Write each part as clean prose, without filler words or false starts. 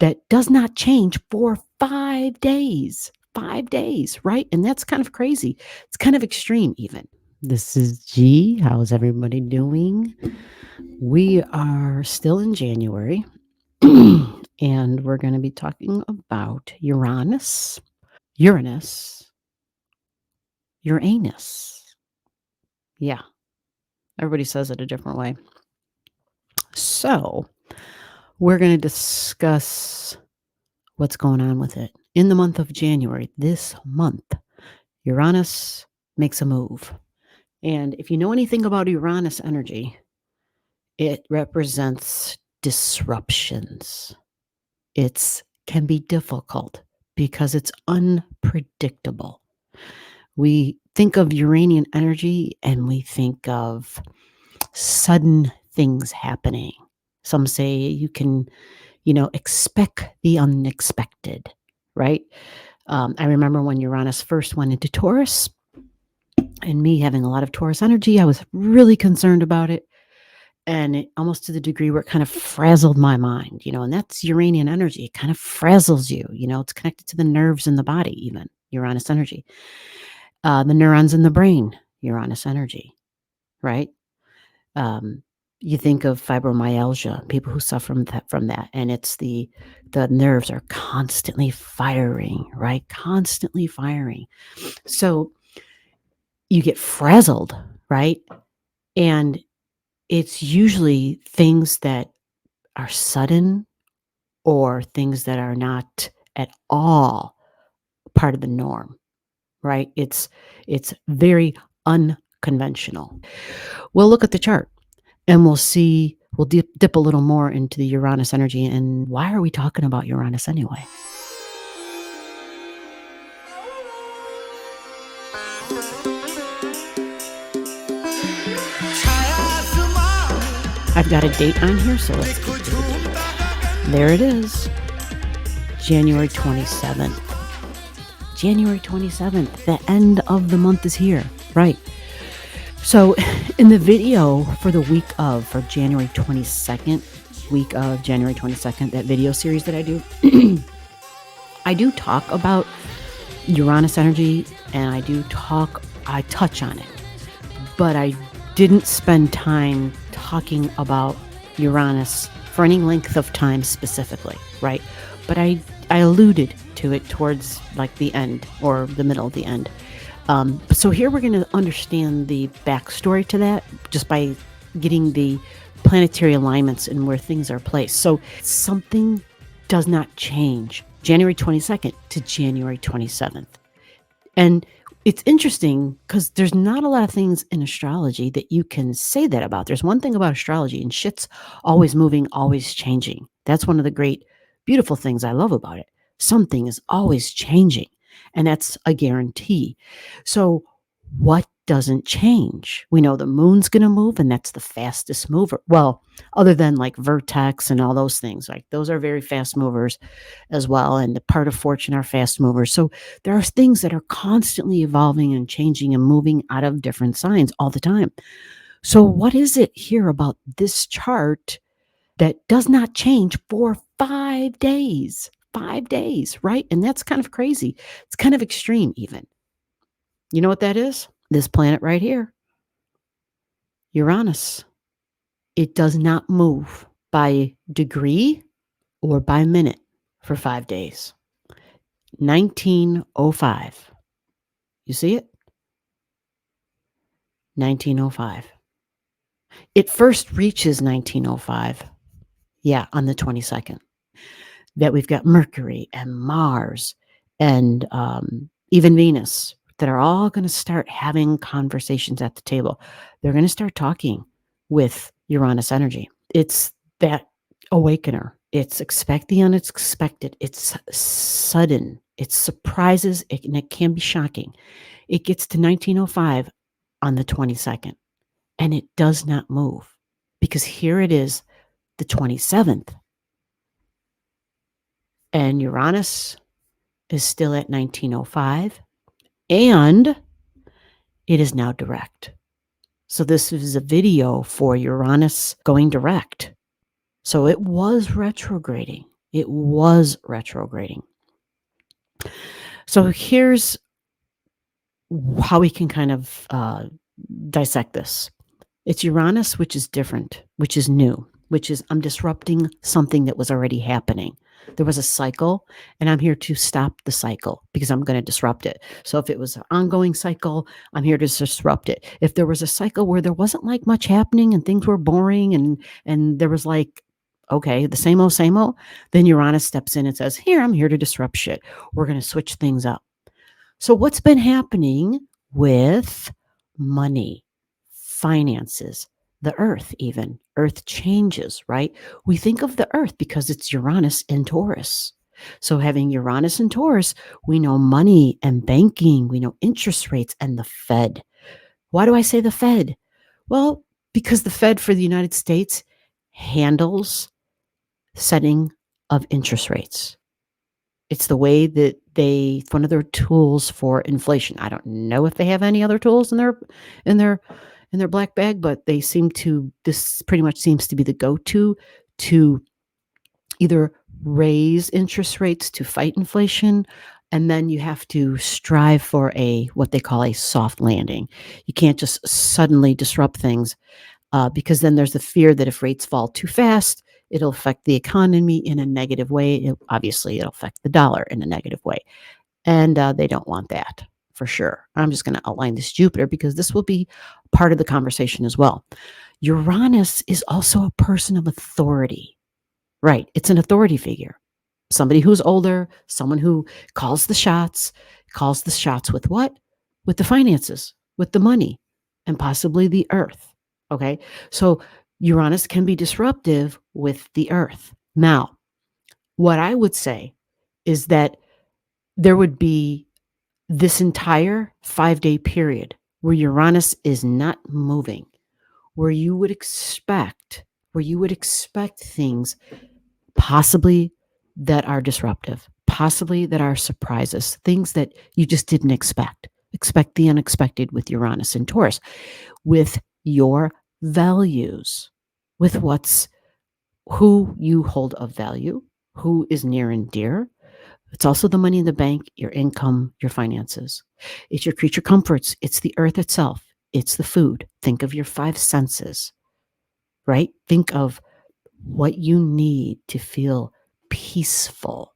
that does not change for 5 days. 5 days, right? And that's kind of crazy. It's kind of extreme even. This is G. How's everybody doing? We are still in January, and we're going to be talking about Uranus. Yeah, everybody says it a different way. So, we're going to discuss what's going on with it. In the month of January, this month, Uranus makes a move. And if you know anything about Uranus energy, it represents disruptions. It can be difficult because it's unpredictable. We think of Uranian energy and we think of sudden things happening. Some say you can, expect the unexpected, right? I remember when Uranus first went into Taurus, and me having a lot of Taurus energy, I was really concerned about it. And it, almost to the degree where it kind of frazzled my mind, and that's Uranian energy. It kind of frazzles you, it's connected to the nerves in the body, even Uranus energy. The neurons in the brain, Uranus energy, right? You think of fibromyalgia, people who suffer from that, and it's the nerves are constantly firing, right? Constantly firing. So you get frazzled, right? And it's usually things that are sudden or things that are not at all part of the norm, right? It's very unconventional. We'll look at the chart and we'll see, we'll dip a little more into the Uranus energy. And why are we talking about Uranus anyway? I've got a date on here, so let's get to the date. There it is, January 27th. January 27th, the end of the month is here, right? So in the video for the for January 22nd, week of January 22nd, that video series that I do, I do talk about Uranus energy, and I touch on it, but I didn't spend time talking about Uranus for any length of time specifically, right? But I alluded to it towards like the end or the middle of the end. So here we're going to understand the backstory to that just by getting the planetary alignments and where things are placed. So something does not change January 22nd to January 27th. And it's interesting because there's not a lot of things in astrology that you can say that about. There's one thing about astrology, and shit's always moving, always changing. That's one of the great, beautiful things I love about it. Something is always changing, and that's a guarantee. So what doesn't change? We know the moon's going to move, and that's the fastest mover. Well, other than like vertex and all those things, like those are very fast movers as well. And the part of fortune are fast movers. So there are things that are constantly evolving and changing and moving out of different signs all the time. So what is it here about this chart that does not change for 5 days? 5 days, right? And that's kind of crazy. It's kind of extreme even. You know what that is? This planet right here, Uranus. It does not move by degree or by minute for 5 days. 1905. You see it? 1905. It first reaches 1905. Yeah, on the 22nd. That we've got Mercury and Mars and even Venus that are all going to start having conversations at the table. They're going to start talking with Uranus energy. It's that awakener. It's expect the unexpected. It's sudden. It surprises, and it can be shocking. It gets to 1905 on the 22nd, and it does not move because here it is, the 27th. And Uranus is still at 1905, and it is now direct. So this is a video for Uranus going direct. So it was retrograding. It was retrograding. So here's how we can kind of dissect this. It's Uranus, which is different, which is new, which is I'm disrupting something that was already happening. There was a cycle, and I'm here to stop the cycle because I'm going to disrupt it. So if it was an ongoing cycle, I'm here to disrupt it. If there was a cycle where there wasn't like much happening and things were boring and there was like, okay, the same old, then Uranus steps in and says, here, I'm here to disrupt shit. We're going to switch things up. So what's been happening with money, finances, the earth even? Earth changes, right? We think of the earth because it's Uranus in Taurus. So having Uranus in Taurus, we know money and banking, we know interest rates and the Fed. Why do I say the Fed? Well, because the Fed for the United States handles setting of interest rates. It's the way that one of their tools for inflation. I don't know if they have any other tools in their black bag, but this pretty much seems to be the go-to to either raise interest rates to fight inflation, and then you have to strive for what they call a soft landing. You can't just suddenly disrupt things because then there's the fear that if rates fall too fast, it'll affect the economy in a negative way. Obviously, it'll affect the dollar in a negative way. And they don't want that for sure. I'm just going to outline this Jupiter because this will be part of the conversation as well. Uranus is also a person of authority, right? It's an authority figure. Somebody who's older, someone who calls the shots with what? With the finances, with the money, and possibly the earth. Okay. So Uranus can be disruptive with the earth. Now, what I would say is that there would be this entire 5-day period where Uranus is not moving, where you would expect things possibly that are disruptive, possibly that are surprises, things that you just didn't expect. Expect the unexpected with Uranus and Taurus, with your values, with who you hold of value, who is near and dear. It's also the money in the bank, your income, your finances. It's your creature comforts. It's the earth itself. It's the food. Think of your 5 senses, right? Think of what you need to feel peaceful.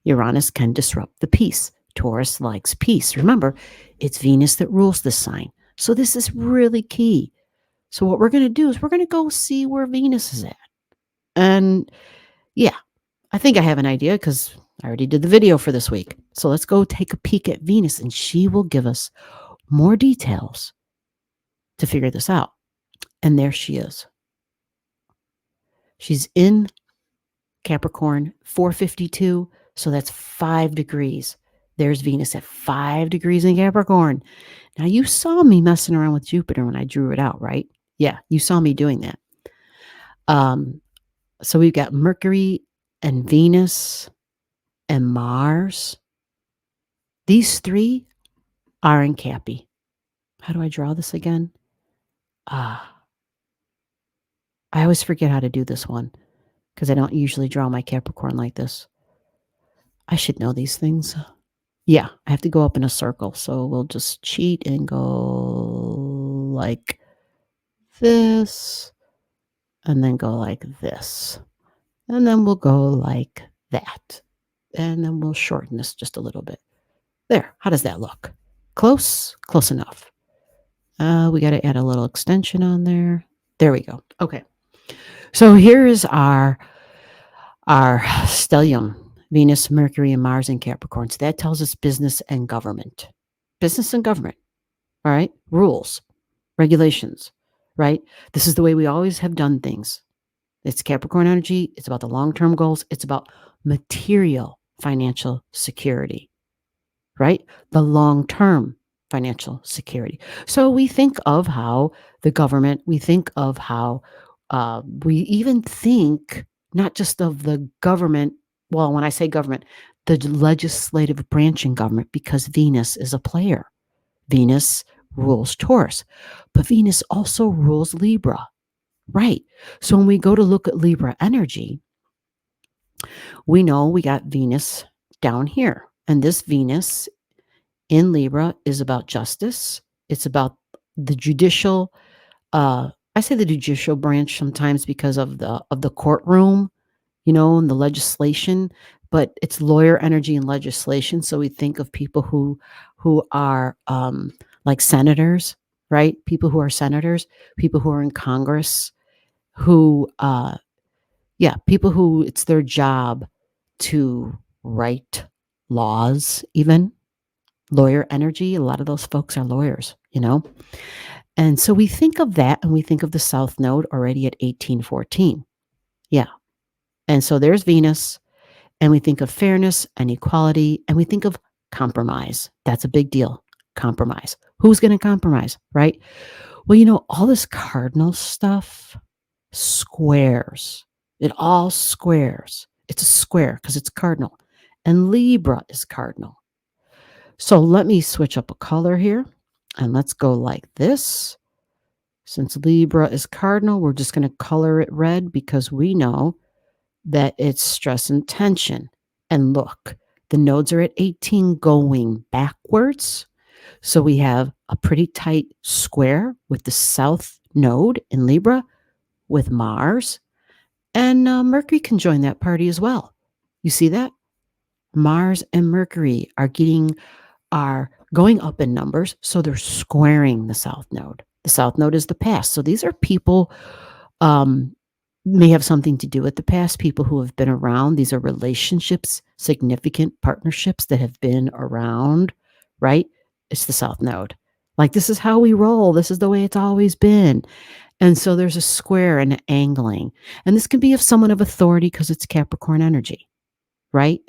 Uranus can disrupt the peace. Taurus likes peace. Remember, it's Venus that rules this sign. So this is really key. So what we're going to do is we're going to go see where Venus is at. And yeah, I think I have an idea because I already did the video for this week. So let's go take a peek at Venus and she will give us more details to figure this out. And there she is. She's in Capricorn, 452. So that's 5 degrees. There's Venus at 5 degrees in Capricorn. Now you saw me messing around with Jupiter when I drew it out, right? Yeah, you saw me doing that. So we've got Mercury and Venus and Mars. These 3 are in Cappy. How do I draw this again? I always forget how to do this one because I don't usually draw my Capricorn like this. I should know these things. Yeah, I have to go up in a circle. So we'll just cheat and go like this, and then go like this. And then we'll go like that. And then we'll shorten this just a little bit. There, how does that look? Close? Close enough. We got to add a little extension on there. There we go. Okay. So here is our stellium, Venus, Mercury, and Mars in Capricorn. So that tells us business and government. Business and government. All right. Rules, regulations, right? This is the way we always have done things. It's Capricorn energy. It's about the long-term goals. It's about material financial security, right? The long-term financial security. So we think of how the government, we think of how we even think not just of the government. Well, when I say government, the legislative branch in government, because Venus is a player. Venus rules Taurus, but Venus also rules Libra, right? So when we go to look at Libra energy, We know we got Venus down here. And this Venus in Libra is about justice. It's about the judicial, I say the judicial branch sometimes because of the courtroom, and the legislation, but it's lawyer energy and legislation. So we think of people who are like senators, right? People who are senators, people who are in Congress, who people who it's their job to write laws, even lawyer energy. A lot of those folks are lawyers. And so we think of that, and we think of the South Node already at 1814. Yeah. And so there's Venus, and we think of fairness and equality, and we think of compromise. That's a big deal. Compromise. Who's going to compromise, right? Well, all this cardinal stuff, squares. It all squares. It's a square because it's cardinal. And Libra is cardinal. So let me switch up a color here, and let's go like this. Since Libra is cardinal, we're just going to color it red because we know that it's stress and tension. And look, the nodes are at 18 going backwards. So we have a pretty tight square with the South Node in Libra with Mars. And Mercury can join that party as well. You see that? Mars and Mercury are going up in numbers, so they're squaring the South Node. The South Node is the past. So these are people may have something to do with the past, people who have been around. These are relationships, significant partnerships that have been around, right? It's the South Node. Like, this is how we roll. This is the way it's always been. And so there's a square and an angling. And this can be of someone of authority because it's Capricorn energy, right?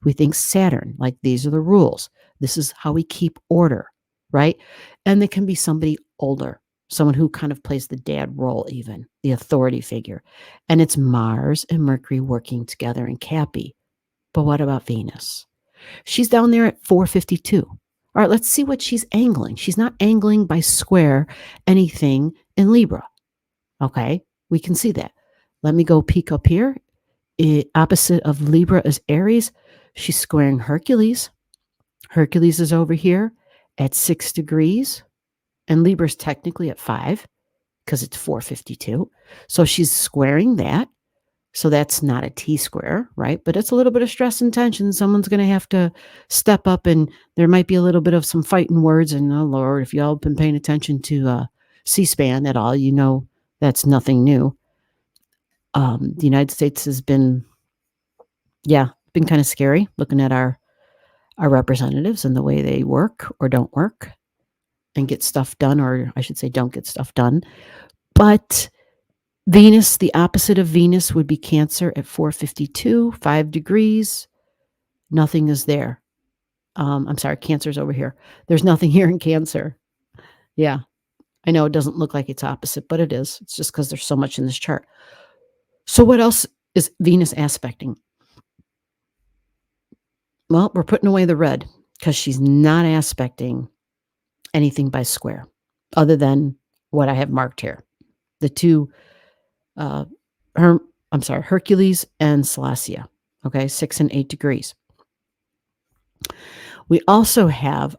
We think Saturn, like these are the rules. This is how we keep order, right? And it can be somebody older, someone who kind of plays the dad role even, the authority figure. And it's Mars and Mercury working together in Cappy. But what about Venus? She's down there at 452. All right, let's see what she's angling. She's not angling by square anything in Libra. Okay, we can see that. Let me go peek up here. Opposite of Libra is Aries. She's squaring Hercules. Hercules is over here at 6 degrees. And Libra's technically at 5 because it's 452. So she's squaring that. So that's not a T-square, right? But it's a little bit of stress and tension. Someone's going to have to step up, and there might be a little bit of some fighting words. And oh, Lord, if y'all have been paying attention to C-SPAN at all, you know that's nothing new. The United States has been kind of scary looking at our representatives and the way they work or don't work and get stuff done, or I should say don't get stuff done. But Venus, the opposite of Venus would be Cancer at 452, 5 degrees. Nothing is there. I'm sorry, Cancer's over here. There's nothing here in Cancer. Yeah, I know it doesn't look like it's opposite, but it is. It's just because there's so much in this chart. So what else is Venus aspecting? Well, we're putting away the red because she's not aspecting anything by square other than what I have marked here. The two, Hercules and Salacia, okay, 6 and 8 degrees. We also have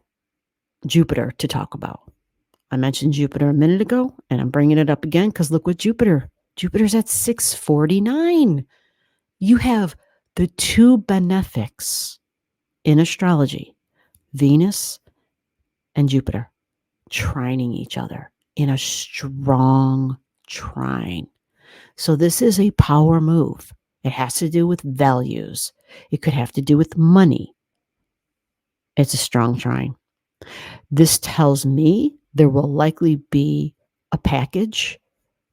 Jupiter to talk about. I mentioned Jupiter a minute ago, and I'm bringing it up again because look what Jupiter's at 649. You have the two benefics in astrology, Venus and Jupiter, trining each other in a strong trine. So this is a power move. It has to do with values. It could have to do with money. It's a strong trine. This tells me there will likely be a package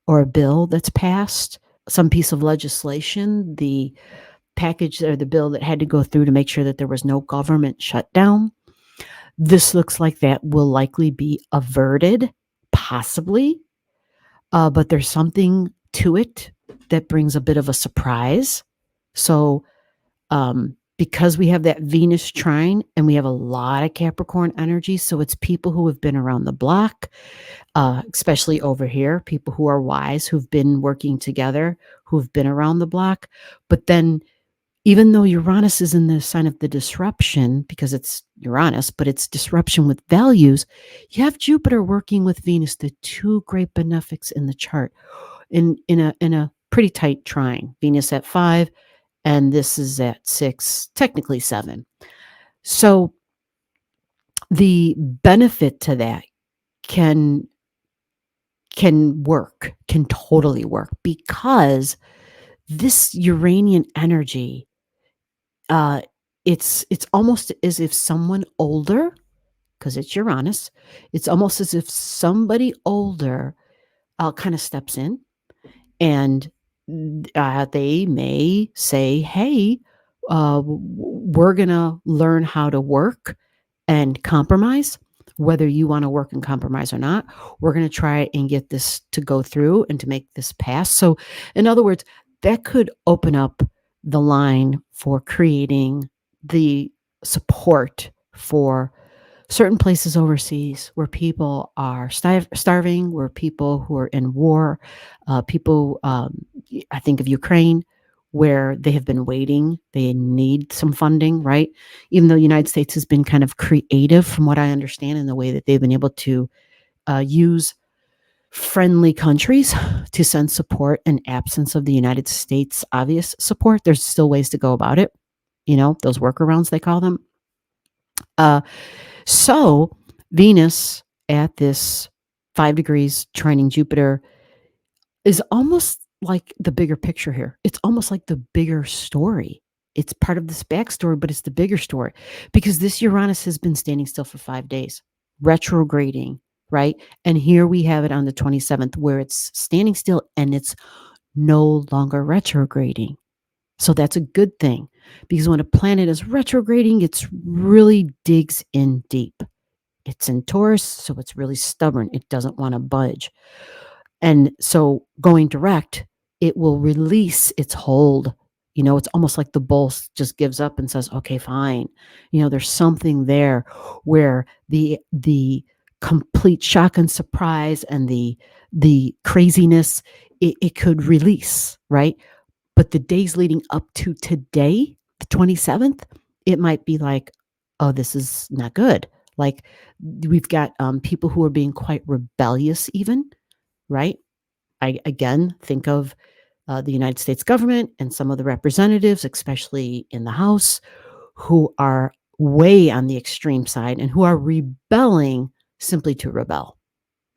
or a bill that's passed, some piece of legislation, the package or the bill that had to go through to make sure that there was no government shutdown. This looks like that will likely be averted, possibly, but there's something to it that brings a bit of a surprise. So because we have that Venus trine and we have a lot of Capricorn energy, so it's people who have been around the block, especially over here, people who are wise, who've been working together, who've been around the block. But then even though Uranus is in the sign of the disruption because it's Uranus, but it's disruption with values, you have Jupiter working with Venus, the two great benefics in the chart, in a pretty tight trine. Venus at 5, and this is at 6, technically 7. So the benefit to that can work, can totally work, because this Uranian energy, it's almost as if someone older, because it's Uranus, it's almost as if somebody older kind of steps in, and they may say, hey, we're going to learn how to work and compromise. Whether you want to work and compromise or not, we're going to try and get this to go through and to make this pass. So, in other words, that could open up the line for creating the support for certain places overseas where people are starving, where people who are in war, people, I think of Ukraine, where they have been waiting. They need some funding, right? Even though the United States has been kind of creative, from what I understand, in the way that they've been able to use friendly countries to send support in absence of the United States' obvious support. There's still ways to go about it, those workarounds, they call them. So Venus at this 5 degrees trining Jupiter is almost like the bigger picture here. It's almost like the bigger story. It's part of this backstory, but it's the bigger story, because this Uranus has been standing still for 5 days, retrograding, right? And here we have it on the 27th, where it's standing still and it's no longer retrograding. So that's a good thing, because when a planet is retrograding, it really digs in deep. It's in Taurus, so it's really stubborn. It doesn't want to budge. And so going direct, it will release its hold. It's almost like the bull just gives up and says, okay, fine. There's something there where the complete shock and surprise and the craziness, it could release, right? But the days leading up to today, the 27th, it might be like, oh, this is not good. Like, we've got people who are being quite rebellious even, right? I, again, think of the United States government and some of the representatives, especially in the House, who are way on the extreme side and who are rebelling simply to rebel.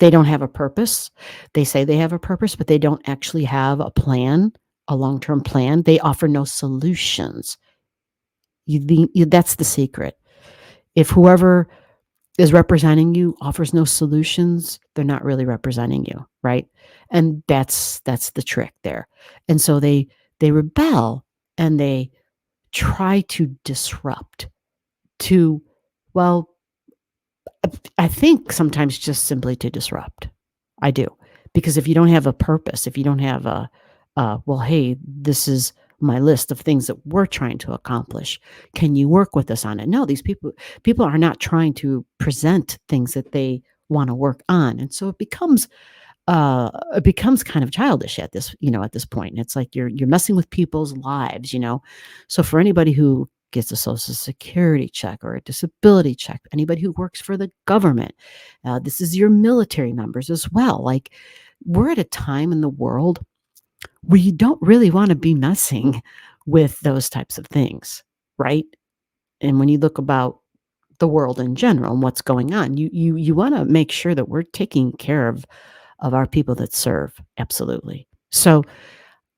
They don't have a purpose. They say they have a purpose, but they don't actually have a plan, a long-term plan. They offer no solutions. That's the secret. If whoever is representing you offers no solutions, they're not really representing you, right? And that's the trick there. And so they rebel and they try to disrupt, to, well, I think sometimes just simply to disrupt. I do. Because if you don't have a purpose, if you don't have well, hey, this is my list of things that we're trying to accomplish. Can you work with us on it? No, these people are not trying to present things that they want to work on. And so it becomes kind of childish at this point. And it's like you're messing with people's lives, So for anybody who gets a social security check or a disability check, anybody who works for the government, this is your military members as well. Like, we're at a time in the world where you don't really want to be messing with those types of things, right? And when you look about the world in general and what's going on, you want to make sure that we're taking care of our people that serve. Absolutely. So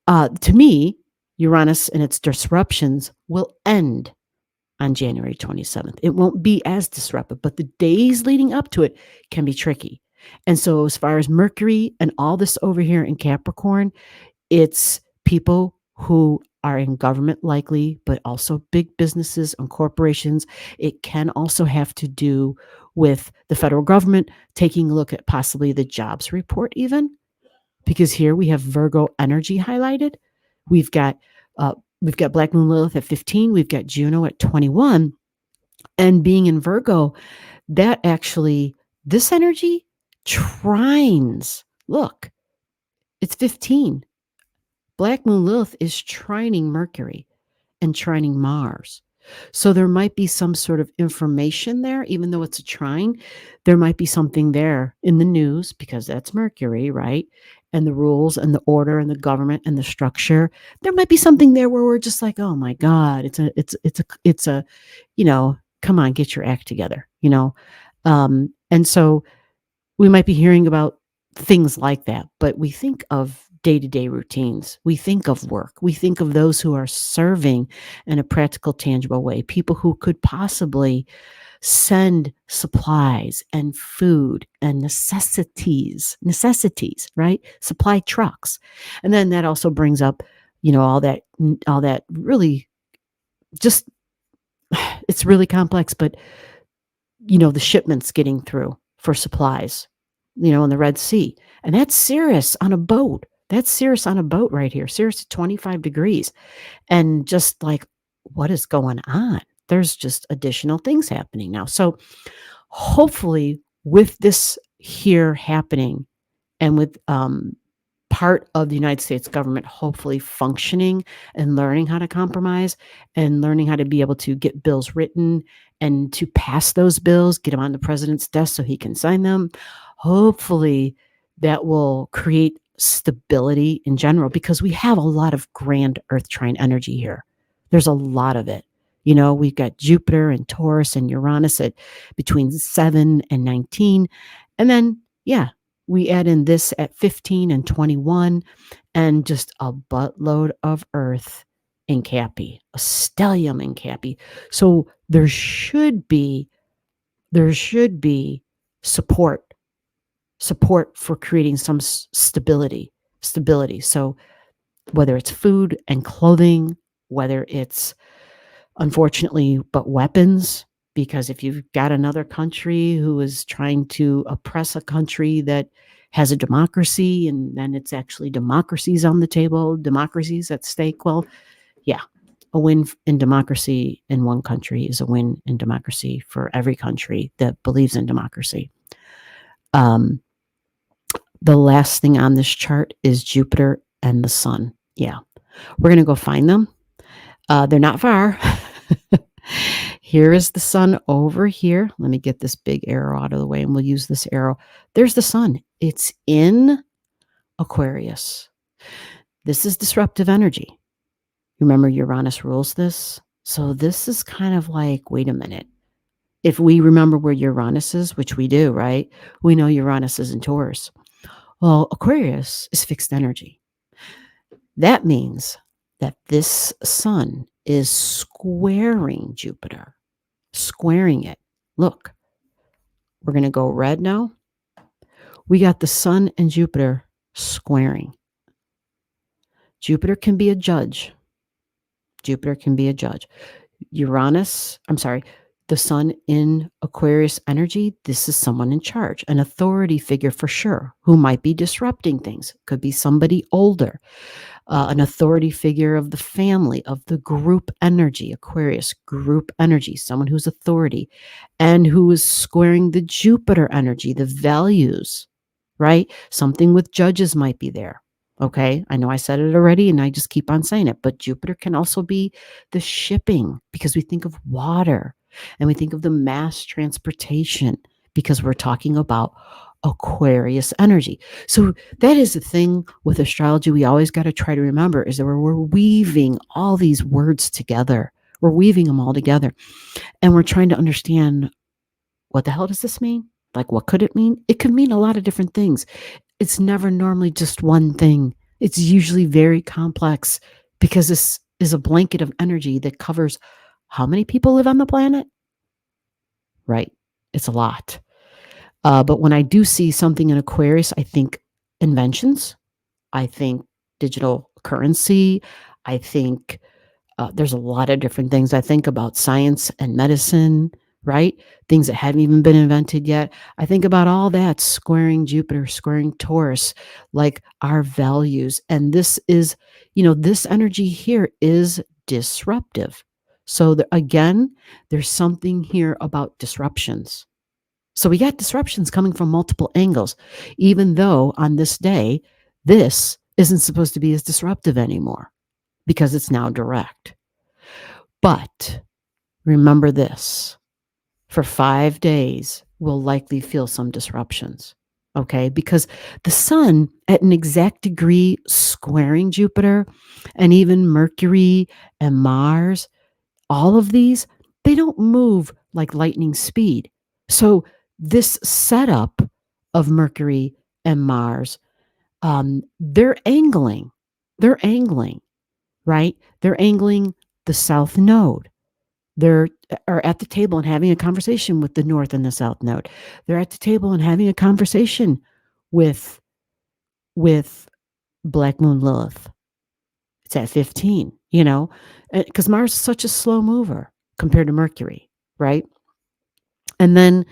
to me, Uranus and its disruptions will end on January 27th. It won't be as disruptive, but the days leading up to it can be tricky. And so as far as Mercury and all this over here in Capricorn, it's people who are in government likely, but also big businesses and corporations. It can also have to do with the federal government taking a look at possibly the jobs report even, because here we have Virgo energy highlighted. We've got Black Moon Lilith at 15. We've got Juno at 21. And being in Virgo, that actually, this energy trines. Look, it's 15. Black Moon Lilith is trining Mercury. and trining Mars. So there might be some sort of information there, even though it's a trine. There might be something there in the news because that's Mercury, right? And the rules and the order and the government and the structure. There might be something there where we're just like, oh my God, it's a, come on, get your act together, And so we might be hearing about things like that, but we think of day-to-day routines. We think of work. We think of those who are serving in a practical, tangible way, people who could possibly send supplies and food and necessities, right? Supply trucks. And then that also brings up, all that really just, it's really complex, but the shipments getting through for supplies, in the Red Sea. And that's serious on a boat. That's serious on a boat right here. Serious at 25 degrees. And just like, what is going on? There's just additional things happening now. So hopefully with this here happening and with part of the United States government hopefully functioning and learning how to compromise and learning how to be able to get bills written and to pass those bills, get them on the president's desk so he can sign them. Hopefully that will create stability in general because we have a lot of grand earth trine energy here. There's a lot of it. We've got Jupiter and Taurus and Uranus at between 7 and 19. And then, we add in this at 15 and 21 and just a buttload of earth in Cappy, a stellium in Cappy. So there should be support for creating some stability. So whether it's food and clothing, whether it's unfortunately but weapons, because if you've got another country who is trying to oppress a country that has a democracy and then it's actually democracies on the table, democracies at stake, well, a win in democracy in one country is a win in democracy for every country that believes in democracy. The last thing on this chart is Jupiter and the sun. Yeah, we're going to go find them. They're not far. Here is the sun over here. Let me get this big arrow out of the way and we'll use this arrow. There's the sun. It's in Aquarius. This is disruptive energy. Remember, Uranus rules this. So this is kind of like, wait a minute. If we remember where Uranus is, which we do, right? We know Uranus is in Taurus. Well, Aquarius is fixed energy. That means that this sun is squaring Jupiter, squaring it. Look, we're going to go red now. We got the sun and Jupiter squaring. Jupiter can be a judge. Uranus, the sun in Aquarius energy, this is someone in charge, an authority figure for sure, who might be disrupting things. Could be somebody older, an authority figure of the family, of the group energy, Aquarius, group energy, someone who's authority, and who is squaring the Jupiter energy, the values, right? Something with judges might be there. Okay, I know I said it already and I just keep on saying it, but Jupiter can also be the shipping because we think of water and we think of the mass transportation because we're talking about Aquarius energy. So that is the thing with astrology we always got to try to remember is that we're weaving all these words together. We're weaving them all together and we're trying to understand what the hell does this mean? Like, what could it mean? It could mean a lot of different things. It's never normally just one thing. It's usually very complex because this is a blanket of energy that covers how many people live on the planet? Right. It's a lot. But when I do see something in Aquarius, I think inventions. I think digital currency. I think there's a lot of different things. I think about science and medicine, right? Things that haven't even been invented yet. I think about all that squaring Jupiter, squaring Taurus, like our values. And this is, this energy here is disruptive. So again, there's something here about disruptions. So we got disruptions coming from multiple angles, even though on this day, this isn't supposed to be as disruptive anymore because it's now direct. But remember this, for 5 days, we'll likely feel some disruptions, okay? Because the sun at an exact degree squaring Jupiter and even Mercury and Mars, all of these, they don't move like lightning speed. So this setup of Mercury and Mars, they're angling, right? They're angling the south node. They're are at the table and having a conversation with the north and the south node. They're at the table and having a conversation with Black Moon Lilith. It's at 15, because Mars is such a slow mover compared to Mercury, right? And then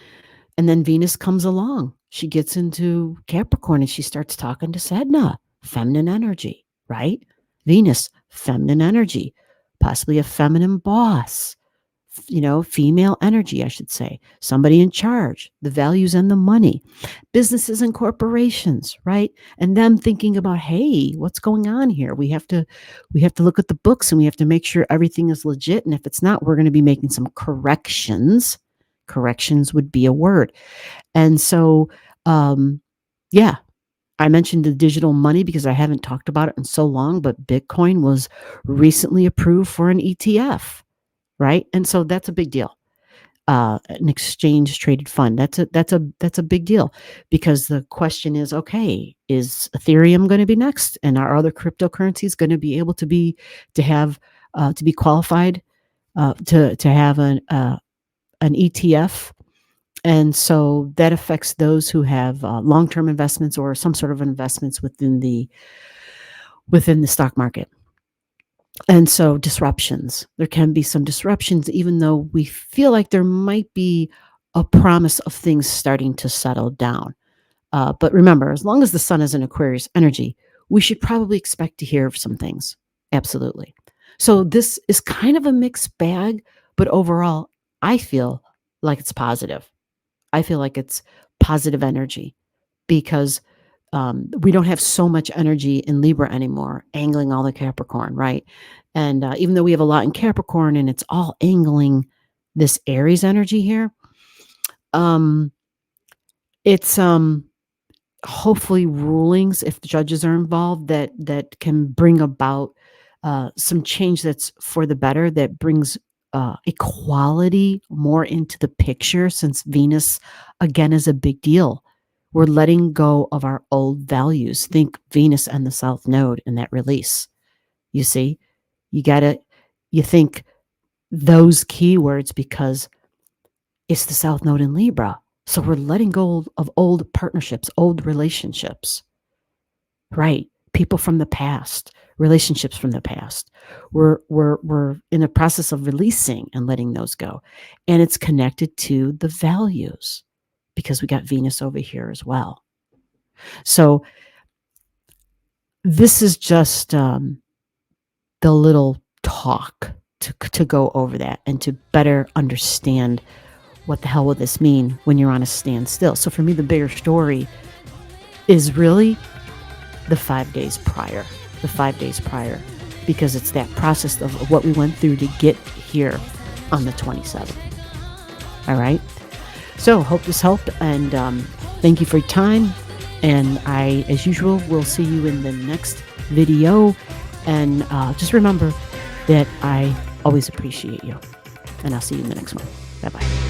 Venus comes along. She gets into Capricorn and she starts talking to Sedna, feminine energy, right? Venus, feminine energy, possibly a feminine boss, female energy, I should say, somebody in charge, the values and the money, businesses and corporations, right? And them thinking about, hey, what's going on here? We have to look at the books and we have to make sure everything is legit. And if it's not, we're going to be making some corrections. Corrections would be a word. And so, yeah, I mentioned the digital money because I haven't talked about it in so long, but Bitcoin was recently approved for an ETF. Right. And so that's a big deal. An exchange traded fund. That's a big deal, because the question is, okay, is Ethereum going to be next? And are other cryptocurrencies going to be able to be qualified to have an ETF? And so that affects those who have long-term investments or some sort of investments within the stock market. And so disruptions, there can be some disruptions, even though we feel like there might be a promise of things starting to settle down. But remember, as long as the sun is in Aquarius energy, we should probably expect to hear of some things. Absolutely. So this is kind of a mixed bag, but overall, I feel like it's positive. I feel like it's positive energy, because we don't have so much energy in Libra anymore, angling all the Capricorn, right? And even though we have a lot in Capricorn and it's all angling this Aries energy here, it's hopefully rulings, if the judges are involved, that can bring about some change that's for the better, that brings equality more into the picture, since Venus, again, is a big deal. We're letting go of our old values. Think Venus and the South Node in that release. You see, you think those keywords, because it's the South Node in Libra. So we're letting go of old partnerships, old relationships, right? People from the past, relationships from the past. We're in a process of releasing and letting those go. And it's connected to the values, because we got Venus over here as well. So this is just the little talk to go over that and to better understand what the hell will this mean when you're on a standstill. So for me, the bigger story is really the 5 days prior, because it's that process of what we went through to get here on the 27th. All right. So hope this helped, and thank you for your time. And I, as usual, will see you in the next video. And just remember that I always appreciate you. And I'll see you in the next one. Bye-bye.